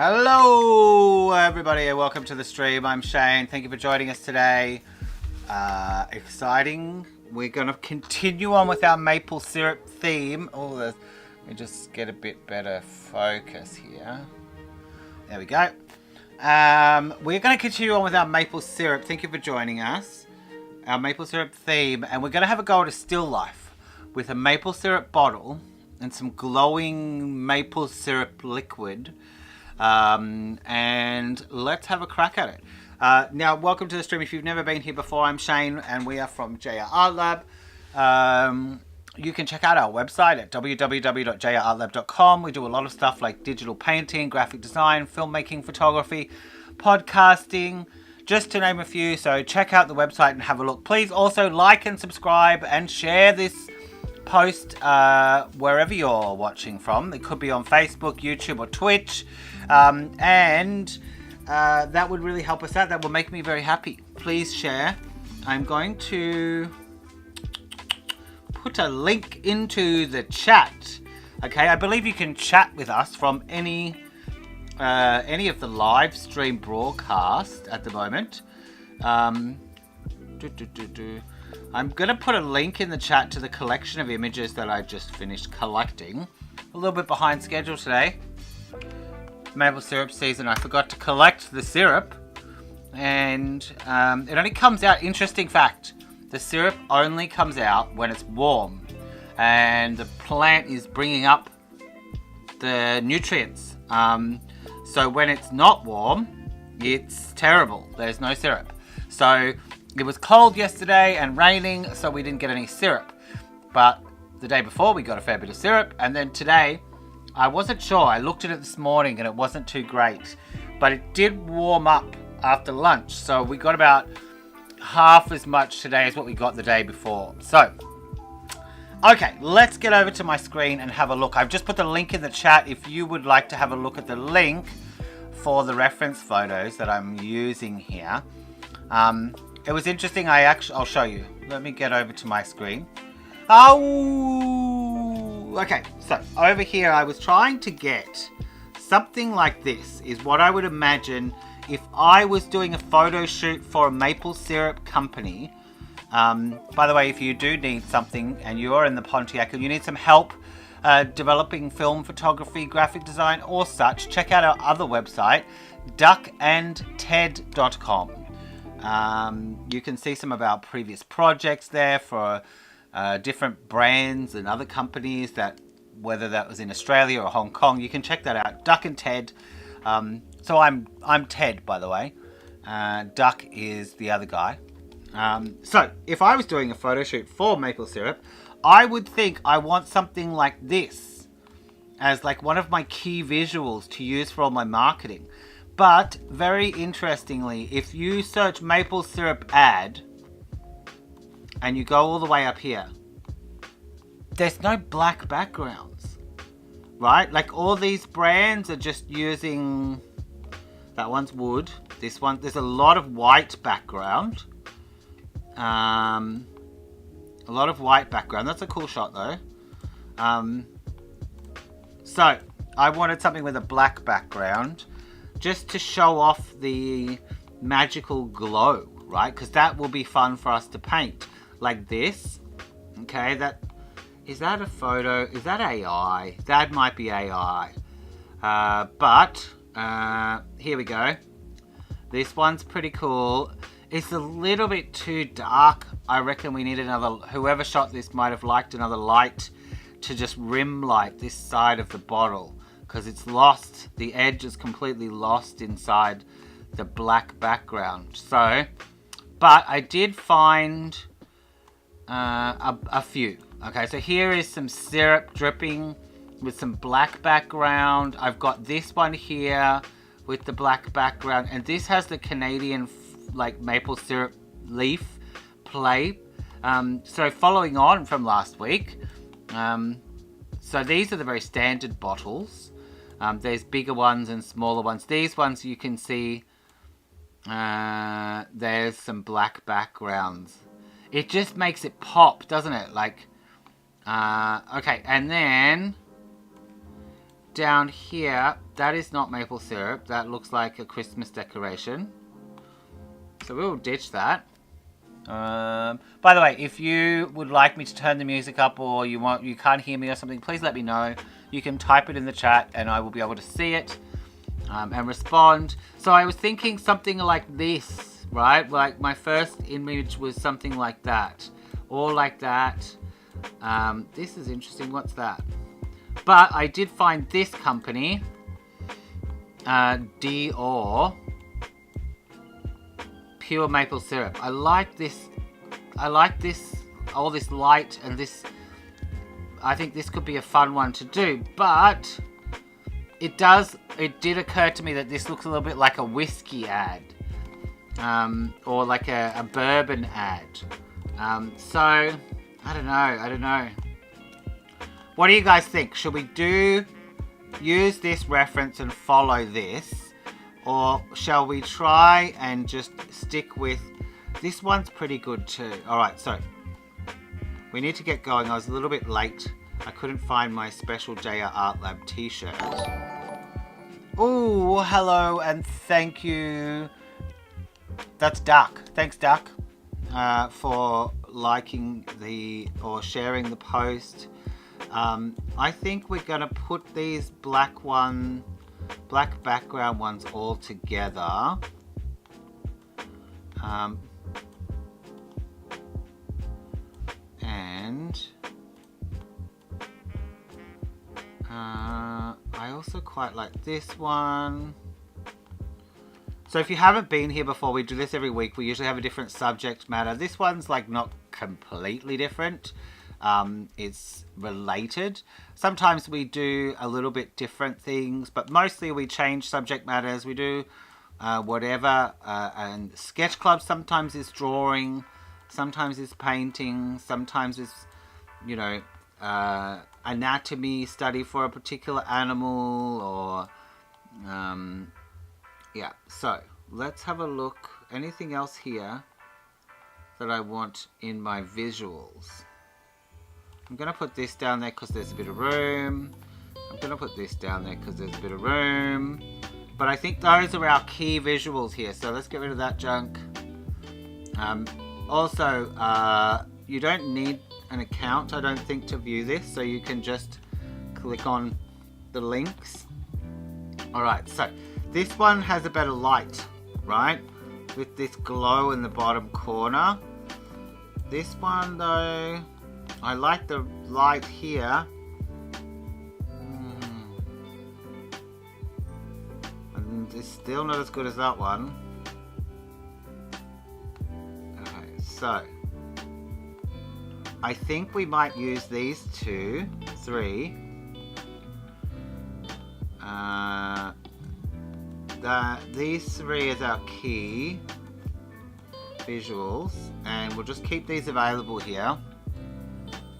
Hello everybody and welcome to the stream. I'm Shane. Thank you for joining us today. Exciting. We're going to continue on with our maple syrup theme. Let me just get a bit better focus here. There we go. We're going to continue on with our maple syrup. Thank you for joining us. Our maple syrup theme, and we're going to have a go at a still life with a maple syrup bottle and some glowing maple syrup liquid. And let's have a crack at it. Now, welcome to the stream. If you've never been here before, I'm Shane and we are from JR ART Lab. You can check out our website at www.jrartlab.com. We do a lot of stuff like digital painting, graphic design, filmmaking, photography, podcasting, just to name a few. So check out the website and have a look. Please also like and subscribe and share this post wherever you're watching from. It could be on Facebook, YouTube or Twitch. That would really help us out. That will make me very happy. Please share. I'm going to put a link into the chat. Okay, I believe you can chat with us from any of the live stream broadcast at the moment. I'm going to put a link in the chat to the collection of images that I just finished collecting. A little bit behind schedule today. Maple syrup season. I forgot to collect the syrup, and it only comes out, interesting fact, the syrup only comes out when it's warm and the plant is bringing up the nutrients. So when it's not warm, it's terrible. There's no syrup. So it was cold yesterday and raining, so we didn't get any syrup. But the day before we got a fair bit of syrup, and then today I wasn't sure. I looked at it this morning and it wasn't too great, but it did warm up after lunch. So we got about half as much today as what we got the day before. So, okay, let's get over to my screen and have a look. I've just put the link in the chat if you would like to have a look at the link for the reference photos that I'm using here. it was interesting. I'll show you. Let me get over to my screen. Oh, okay. So over here, I was trying to get something like this. Is what I would imagine if I was doing a photo shoot for a maple syrup company. By the way, if you do need something and you're in the Pontiac and you need some help developing film photography, graphic design, or such, check out our other website, duckandted.com. You can see some of our previous projects there for different brands and other companies, that whether that was in Australia or Hong Kong. You can check that out. Duck and Ted. So I'm Ted, by the way. Duck is the other guy. So if I was doing a photo shoot for maple syrup, I would think I want something like this as like one of my key visuals to use for all my marketing. But very interestingly, if you search maple syrup ad and you go all the way up here, there's no black backgrounds, right? Like all these brands are just using, that one's wood, this one, there's a lot of white background. A lot of white background. That's a cool shot though. So I wanted something with a black background just to show off the magical glow, right? Because that will be fun for us to paint like this. Okay, is that a photo? Is that AI? That might be AI. But here we go. This one's pretty cool. It's a little bit too dark. I reckon we need another, whoever shot this might have liked another light to just rim light this side of the bottle, because it's lost, the edge is completely lost inside the black background. So, but I did find a few. Okay, so here is some syrup dripping with some black background. I've got this one here with the black background, and this has the Canadian like maple syrup leaf play. So following on from last week, so these are the very standard bottles. There's bigger ones and smaller ones. These ones you can see there's some black backgrounds. It just makes it pop, doesn't it? Like okay, and then down here, that is not maple syrup. That looks like a Christmas decoration. So we'll ditch that. By the way, if you would like me to turn the music up, or you can't hear me or something, please let me know. You can type it in the chat and I will be able to see it and respond. So I was thinking something like this, right? Like my first image was something like that, or like that. This is interesting. What's that? But I did find this company, Dior. Pure maple syrup. I like this. All this light and this. I think this could be a fun one to do. But it did occur to me that this looks a little bit like a whiskey ad, or like a bourbon ad. So I don't know. What do you guys think? Should we use this reference and follow this? Or shall we try and just stick with, this one's pretty good too. Alright, so we need to get going. I was a little bit late. I couldn't find my special JR Art Lab t-shirt. Oh, hello and thank you. That's Duck. Thanks, Duck, for liking or sharing the post. I think we're going to put these black background ones all together. And I also quite like this one. So if you haven't been here before, we do this every week. We usually have a different subject matter. This one's like not completely different. It's related. Sometimes we do a little bit different things, but mostly we change subject matters. We do whatever, and SketchClub sometimes is drawing, sometimes is painting, sometimes is, you know, anatomy study for a particular animal, or yeah. So let's have a look. Anything else here? that I want in my visuals. I'm going to put this down there because there's a bit of room. I'm going to put this down there because there's a bit of room. But I think those are our key visuals here. So let's get rid of that junk. Also, you don't need an account, I don't think, to view this. So you can just click on the links. Alright, so this one has a better light, right? With this glow in the bottom corner. This one though, I like the light here. And it's still not as good as that one. Okay, so I think we might use these 2, 3. These 3 is our key visuals, and we'll just keep these available here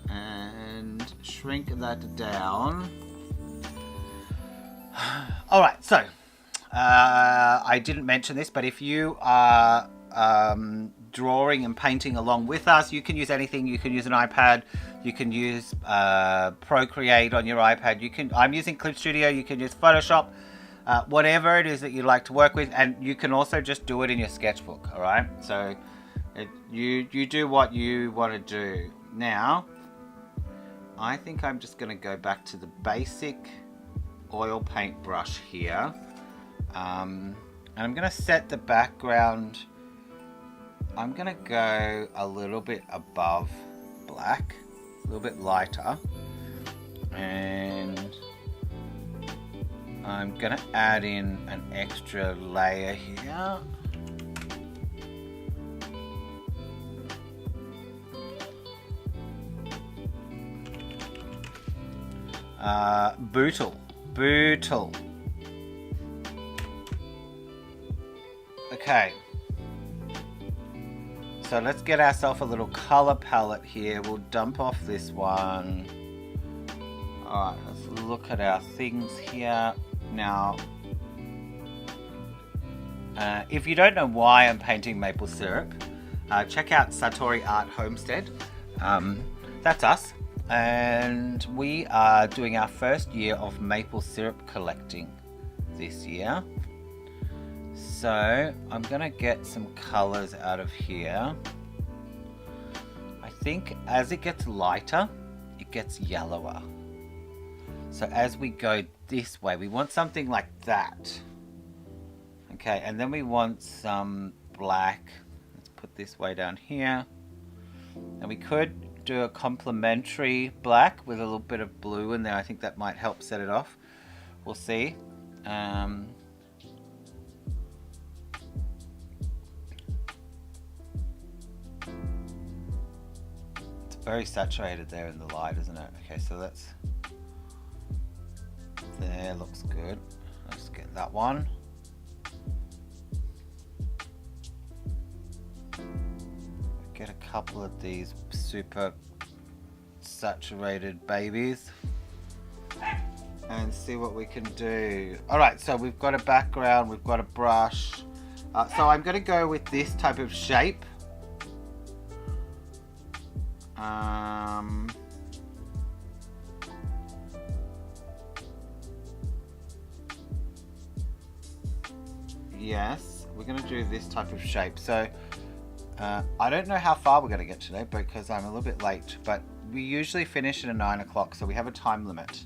and shrink that down. Alright, so I didn't mention this, but if you are drawing and painting along with us, you can use anything. You can use an iPad, you can use Procreate on your iPad, I'm using Clip Studio, you can use Photoshop, whatever it is that you like to work with, and you can also just do it in your sketchbook. All right, so you do what you want to do. Now I think I'm just going to go back to the basic oil paint brush here, and I'm going to set the background. I'm going to go a little bit above black, a little bit lighter, and I'm going to add in an extra layer here. Bootle. Okay. So let's get ourselves a little color palette here. We'll dump off this one. Alright, let's look at our things here. Now, if you don't know why I'm painting maple syrup, check out Satori Art Homestead. That's us. And we are doing our first year of maple syrup collecting this year. So I'm going to get some colors out of here. I think as it gets lighter, it gets yellower. So as we go this way, we want something like that. Okay, and then we want some black. Let's put this way down here. And we could do a complementary black with a little bit of blue in there. I think that might help set it off. We'll see. It's very saturated there in the light, isn't it? Okay, so that's there, looks good. Let's get that one. Get a couple of these super saturated babies and see what we can do. Alright, so we've got a background, we've got a brush. So I'm going to go with this type of shape. Yes, we're going to do this type of shape. So I don't know how far we're going to get today because I'm a little bit late, but we usually finish at 9 o'clock, so we have a time limit.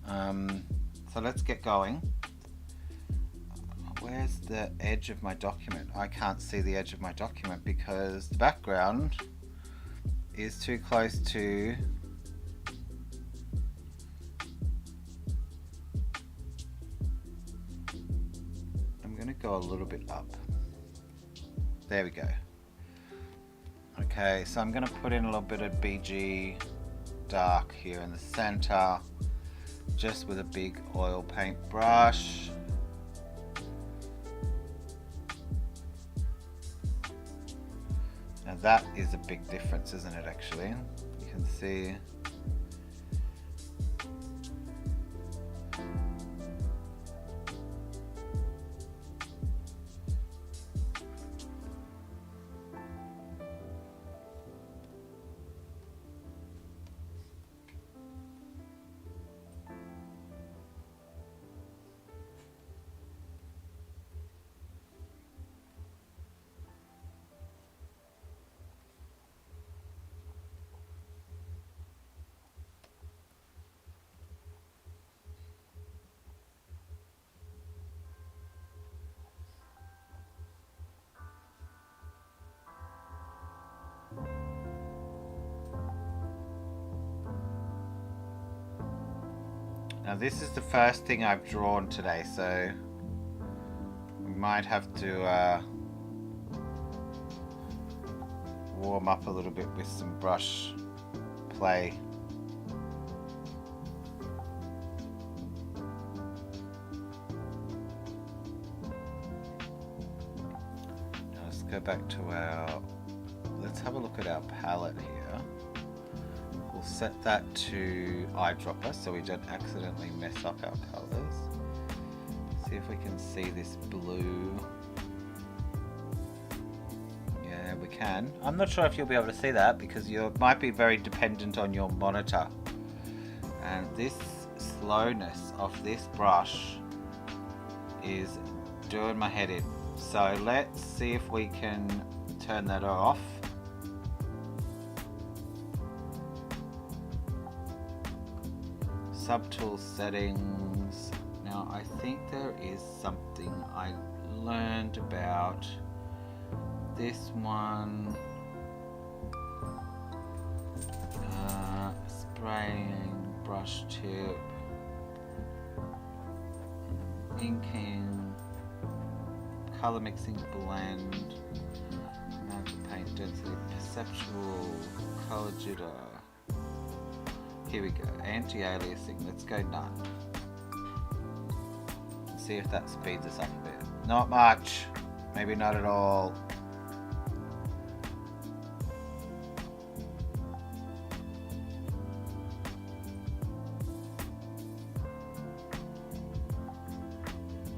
So let's get going. Where's the edge of my document? I can't see the edge of my document because the background is too close to I'm going to go a little bit up. There we go. Okay, so I'm going to put in a little bit of BG dark here in the center, just with a big oil paint brush. Now that is a big difference, isn't it, actually? You can see. Now this is the first thing I've drawn today, so we might have to warm up a little bit with some brush play. Now let's go back to our, let's have a look at our palette here. We'll set that to eyedropper so we don't accidentally mess up our colors. See if we can see this blue. Yeah, we can. I'm not sure if you'll be able to see that because you might be very dependent on your monitor. And this slowness of this brush is doing my head in. So let's see if we can turn that off. Subtool settings. Now I think there is something I learned about this one. Spraying, brush tip, inking, color mixing, blend, amount of paint density, perceptual, color jitter. Here we go, anti-aliasing, let's go none. See if that speeds us up a bit. Not much, maybe not at all.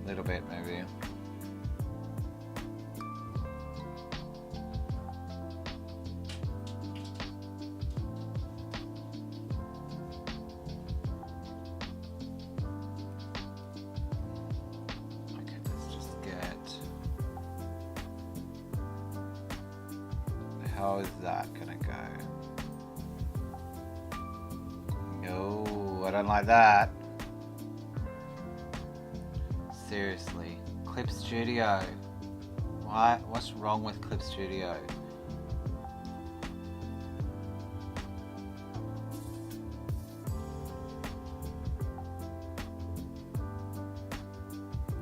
A little bit maybe. How is that gonna go? No, I don't like that. Seriously, Clip Studio. What's wrong with Clip Studio?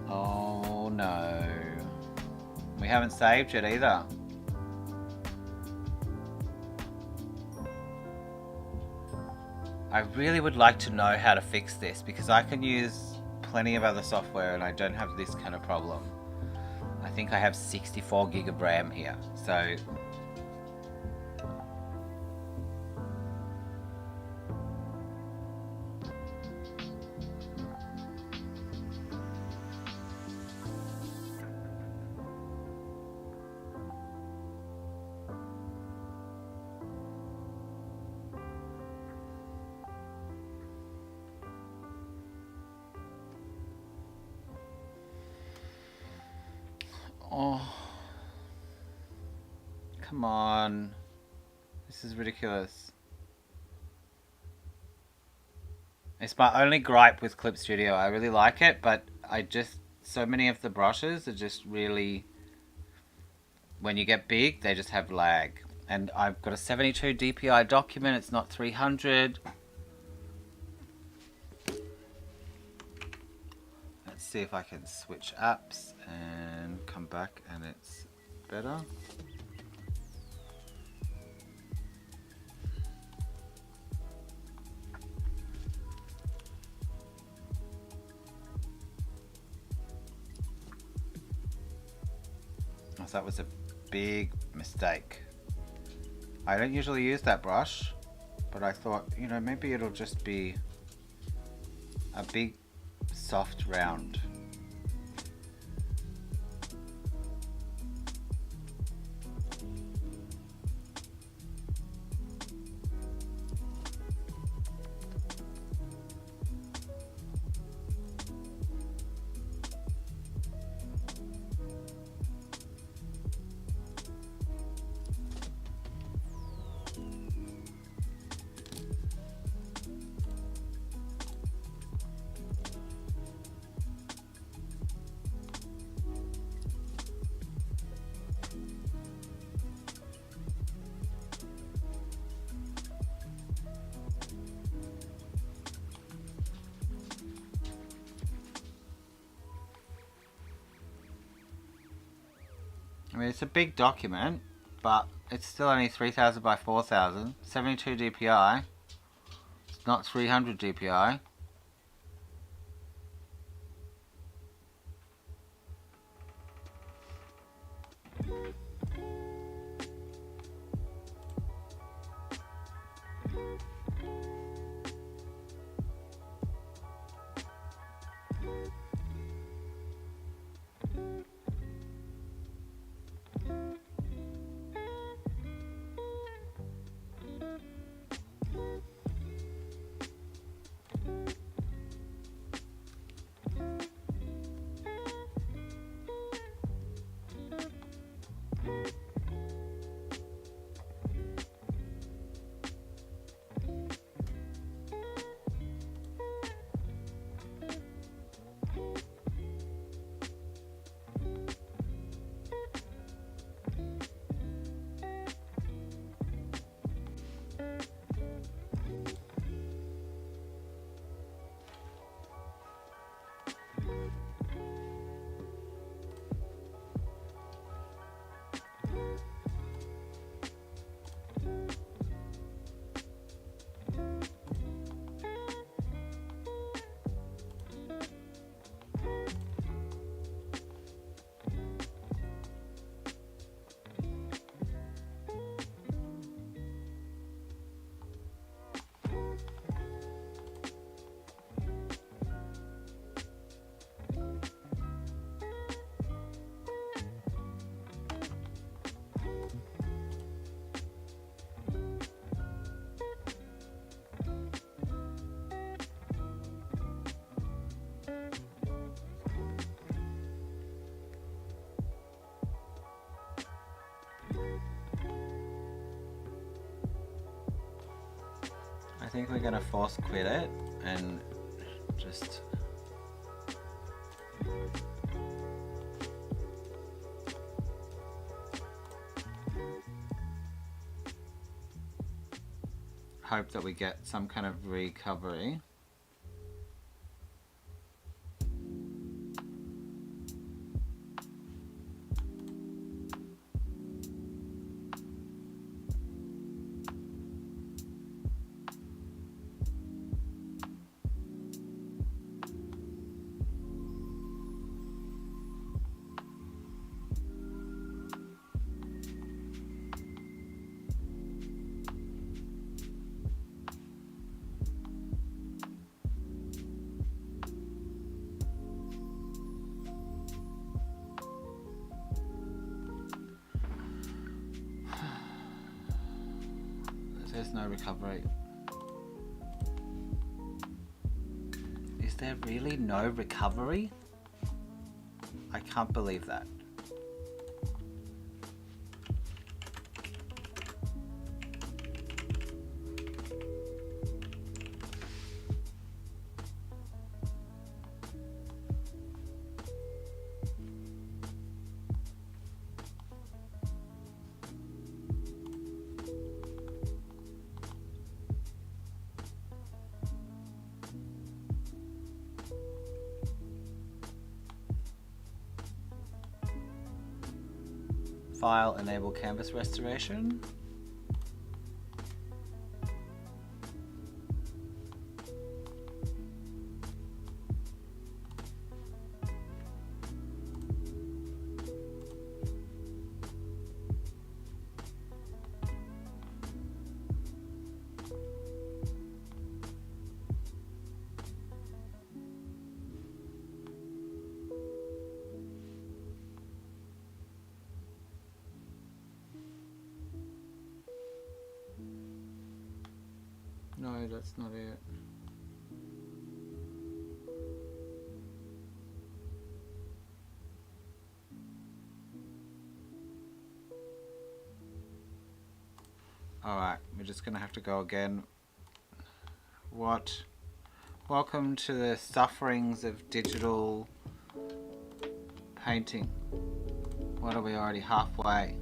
Oh no. We haven't saved it either. I really would like to know how to fix this because I can use plenty of other software and I don't have this kind of problem. I think I have 64 gig of RAM here, so oh, come on. This is ridiculous. It's my only gripe with Clip Studio. I really like it, but so many of the brushes are just really, when you get big, they just have lag. And I've got a 72 DPI document, it's not 300. Let's see if I can switch apps and come back and it's better. So that was a big mistake. I don't usually use that brush, but I thought, you know, maybe it'll just be a big soft round. I mean, it's a big document, but it's still only 3000 by 4000, 72 dpi. It's not 300 dpi. I think we're gonna force quit it and just hope that we get some kind of recovery. There's no recovery. Is there really no recovery? I can't believe that. File, enable canvas restoration. No, that's not it. Alright, we're just gonna have to go again. What? Welcome to the sufferings of digital painting. What, are we already halfway?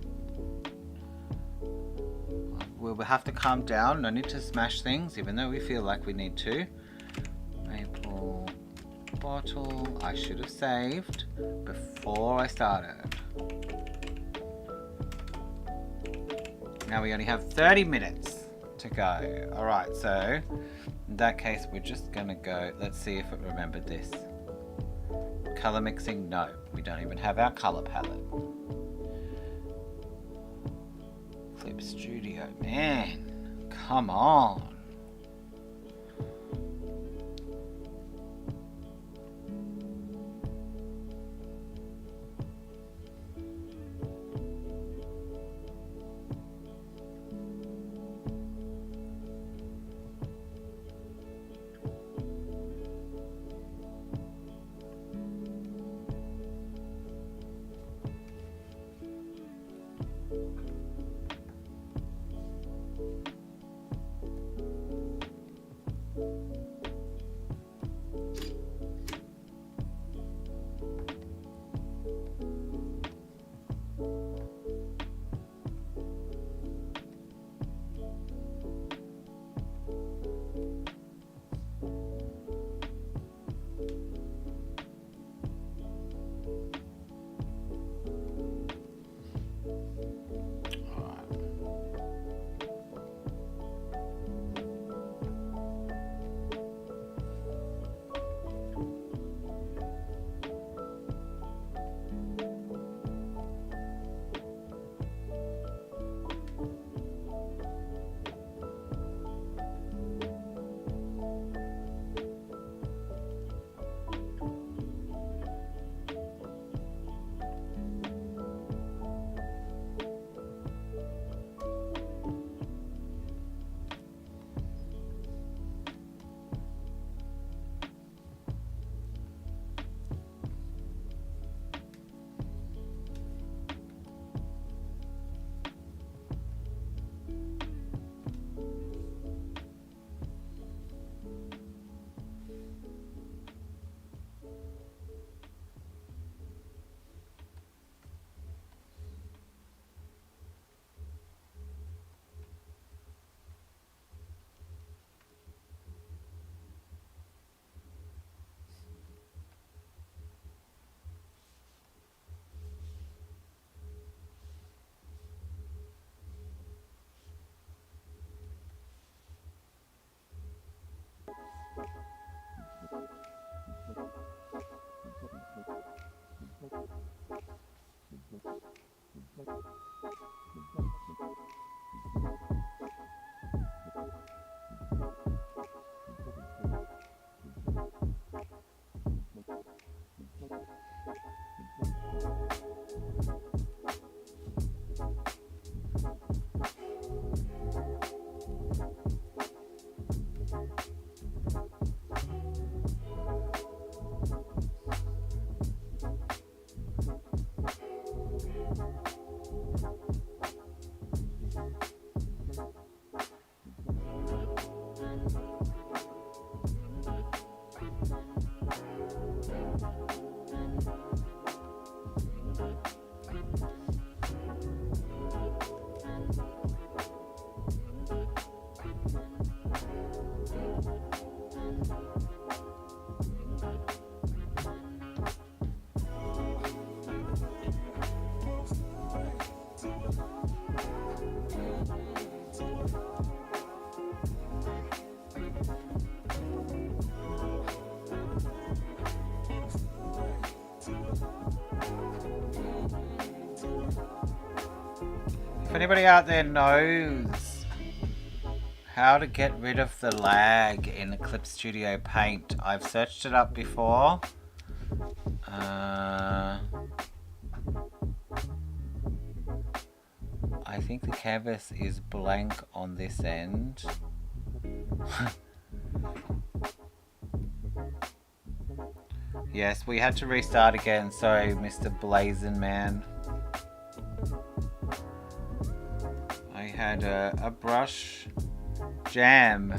We'll have to calm down, no need to smash things, even though we feel like we need to. Maple bottle, I should have saved before I started. Now we only have 30 minutes to go. Alright, so in that case we're just gonna go, let's see if it remembered this. Color mixing, no. We don't even have our color palette. Clip Studio, man, come on. If anybody out there knows how to get rid of the lag in the Clip Studio Paint, I've searched it up before. I think the canvas is blank on this end. Yes, we had to restart again. Sorry, Mr. Blazin' Man. I had a brush jam.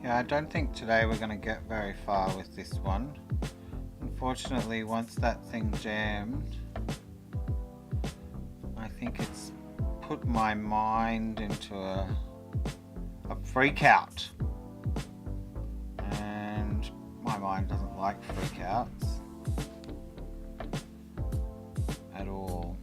Yeah, I don't think today we're going to get very far with this one. Unfortunately, once that thing jammed, I think it's put my mind into a freak out. And my mind doesn't like freakouts at all.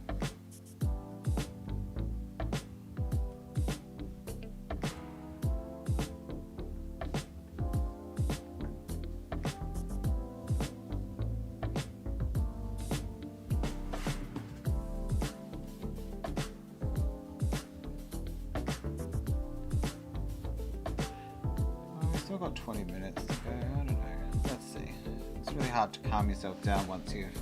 Still got 20 minutes to go, I don't know, let's see. It's really hard to calm yourself down once you've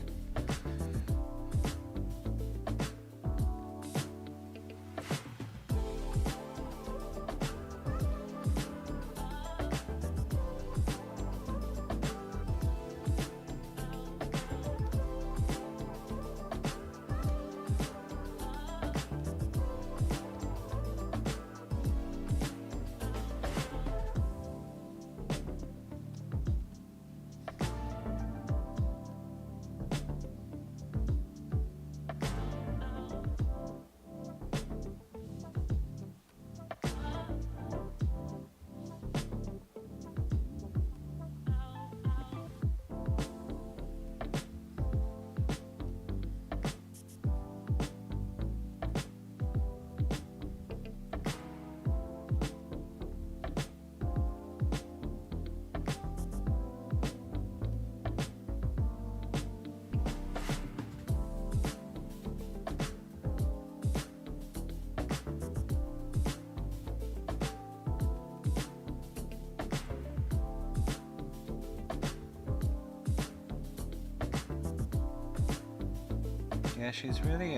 yeah, she's really,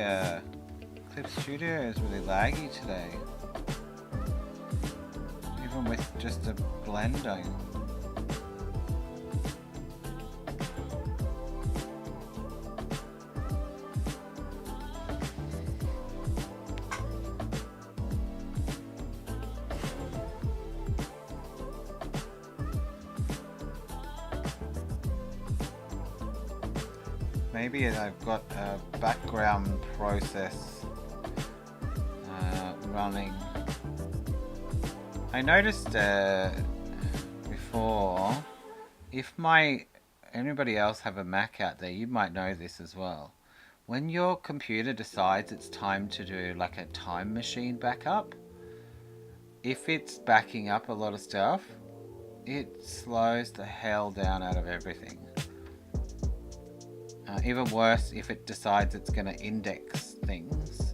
Clip Studio is really laggy today. Even with just a blender. Maybe I've got a background process running. I noticed before, if anybody else have a Mac out there, you might know this as well. When your computer decides it's time to do like a time machine backup, if it's backing up a lot of stuff, it slows the hell down out of everything. Even worse if it decides it's going to index things.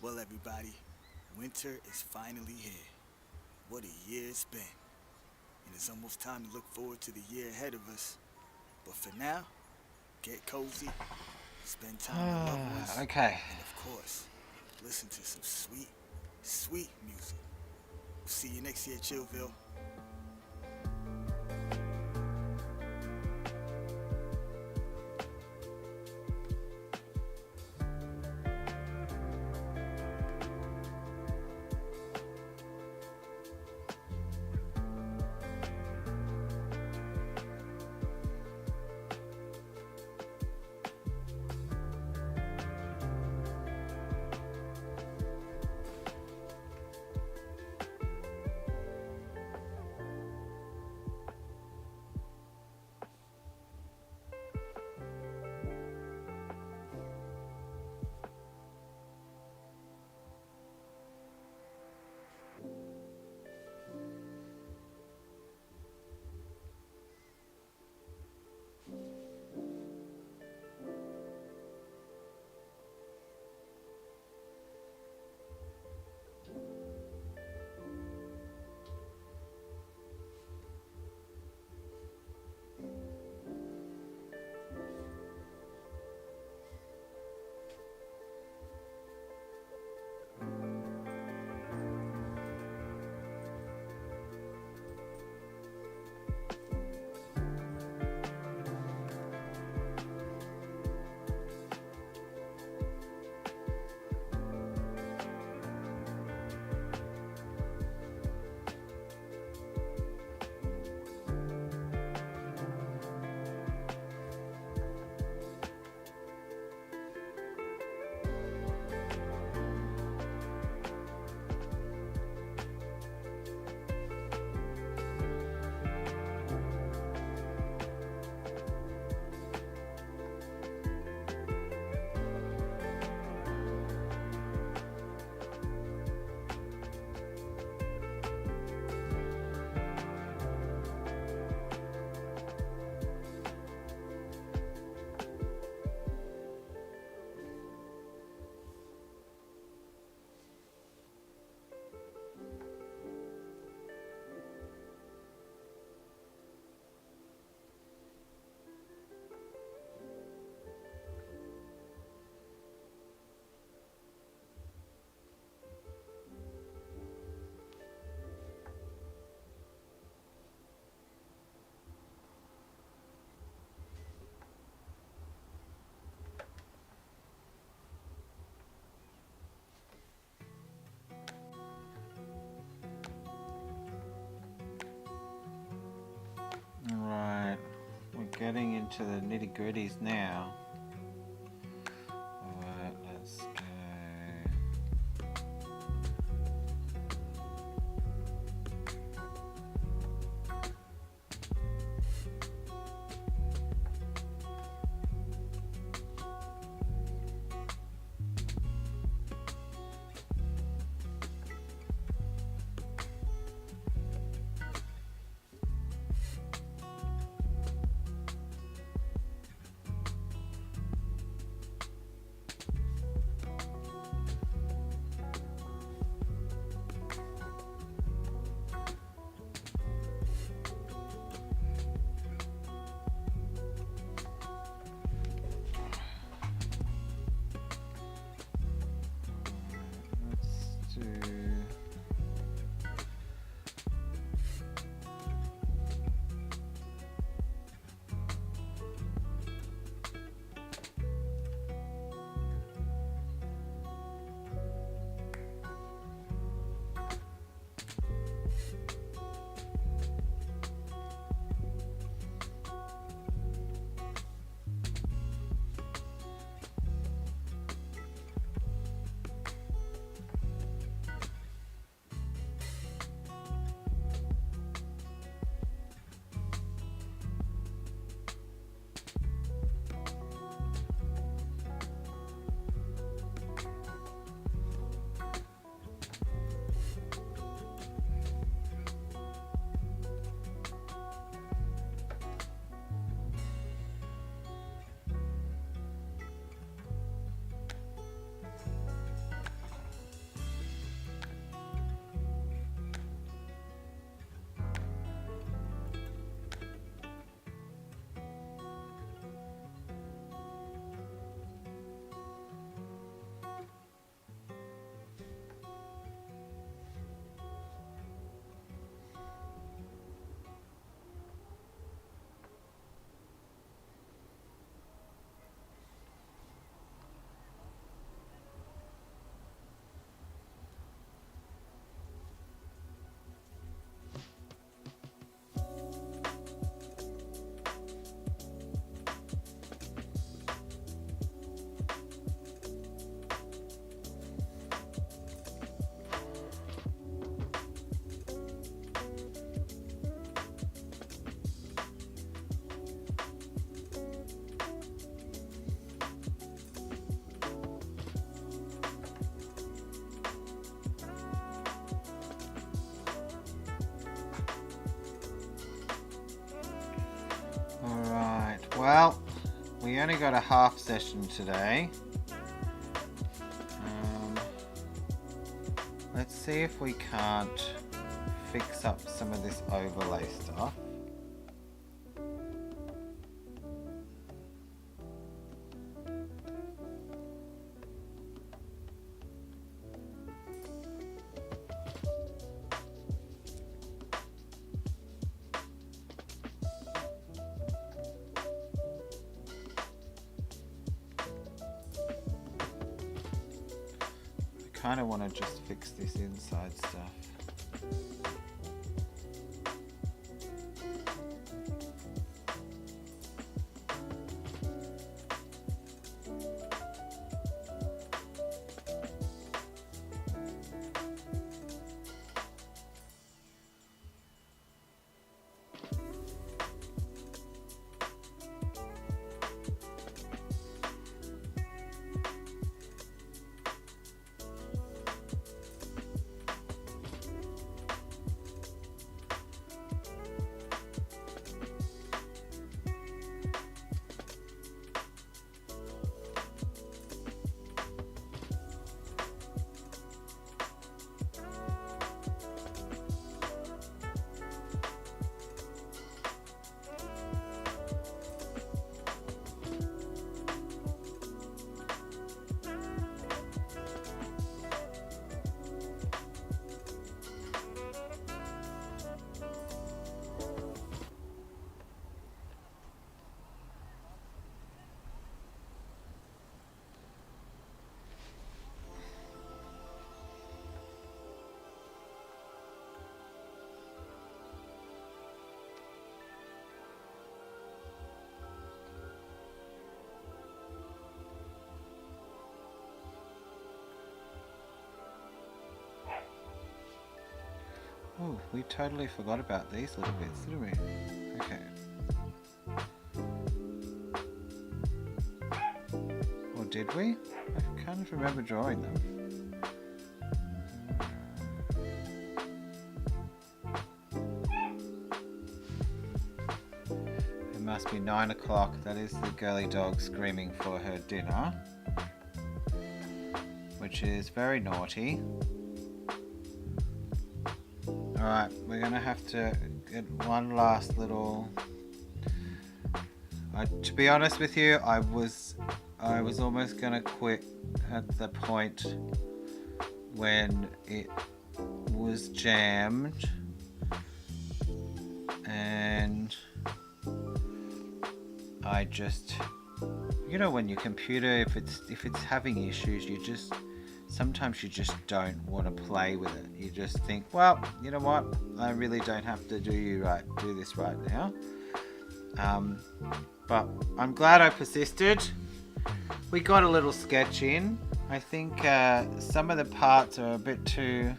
Well, everybody, winter is finally here. What a year it's been. And it's almost time to look forward to the year ahead of us. But for now, get cozy, spend time with loved ones, Okay. and of course, listen to some sweet, sweet music. See you next year, Chillville. Right, we're getting into the nitty-gritties now. Alright, let's go. Well, we only got a half session today. Let's see if we can't fix up some of this overlay stuff. I kind of want to just fix this inside stuff. Oh, we totally forgot about these little bits, didn't we? Okay. Or did we? I can't remember drawing them. It must be 9 o'clock. That is the girly dog screaming for her dinner, which is very naughty. Alright, we're going to have to get one last little... to be honest with you, I was almost going to quit at the point when it was jammed, and I just, you know, when your computer, if it's having issues, sometimes you just don't want to play with it. You just think, well, you know what, I really don't have to do this right now. But I'm glad I persisted. We got a little sketch in. I think some of the parts are a bit too...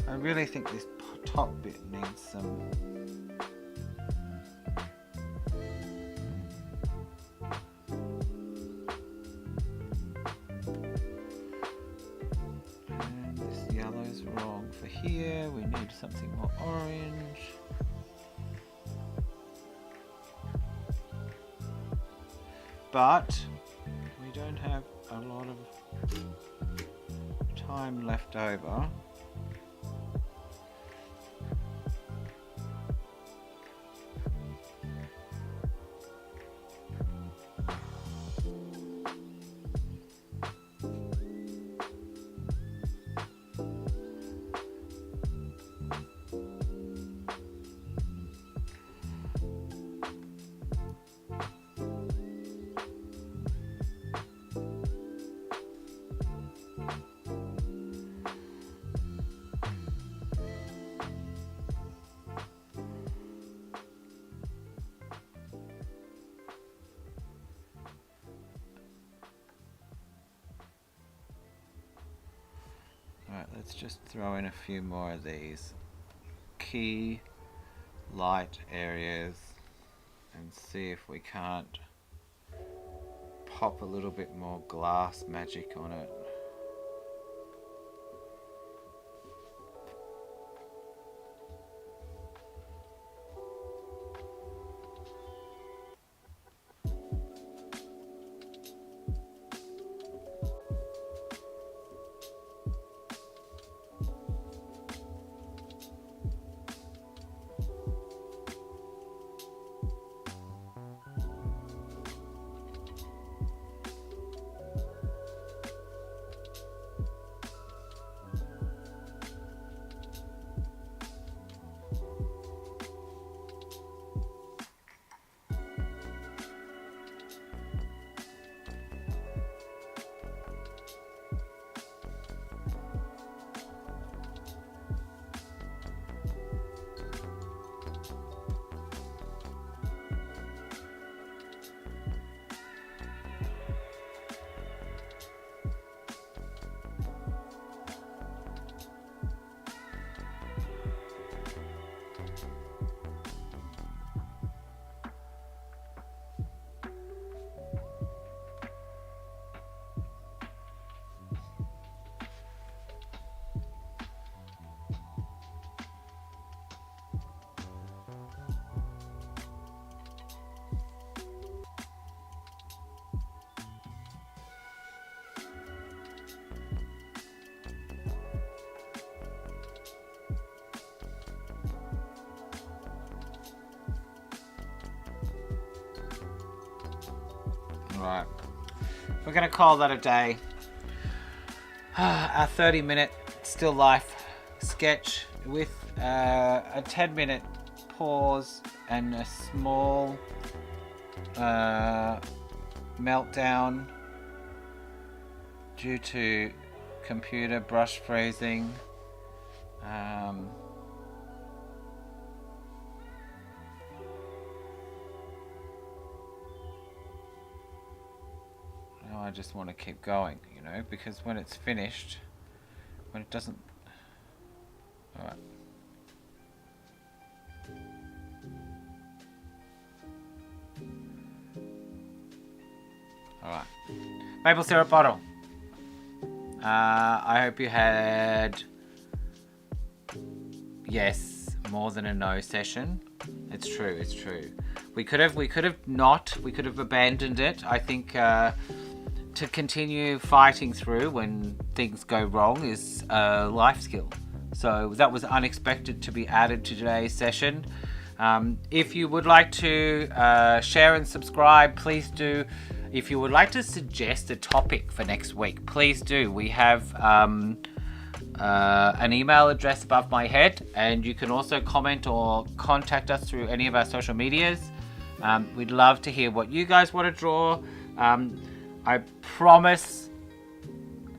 I really think this top bit needs some... And this yellow's wrong for here. We need something more orange. But we don't have a lot of time left over. Alright, let's just throw in a few more of these key light areas and see if we can't pop a little bit more glass magic on it. Alright. We're going to call that a day. Our 30-minute still life sketch with a 10-minute pause and a small meltdown due to computer brush freezing. I just want to keep going, you know, because when it's finished, when it doesn't... Alright. Alright. Maple syrup bottle. I hope you had... Yes, more than a no session. It's true, it's true. We could have abandoned it. I think to continue fighting through when things go wrong is a life skill. So that was unexpected to be added to today's session. If you would like to share and subscribe, please do. If you would like to suggest a topic for next week, please do. We have an email address above my head, and you can also comment or contact us through any of our social medias. We'd love to hear what you guys want to draw. I promise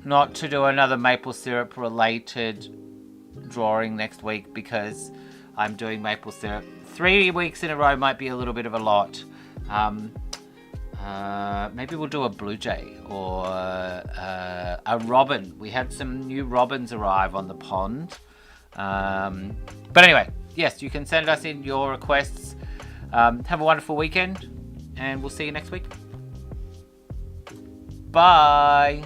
not to do another maple syrup related drawing next week because I'm doing maple syrup. 3 weeks in a row might be a little bit of a lot. Maybe we'll do a blue jay or a robin. We had some new robins arrive on the pond. But anyway, yes, you can send us in your requests. Have a wonderful weekend, and we'll see you next week. Bye.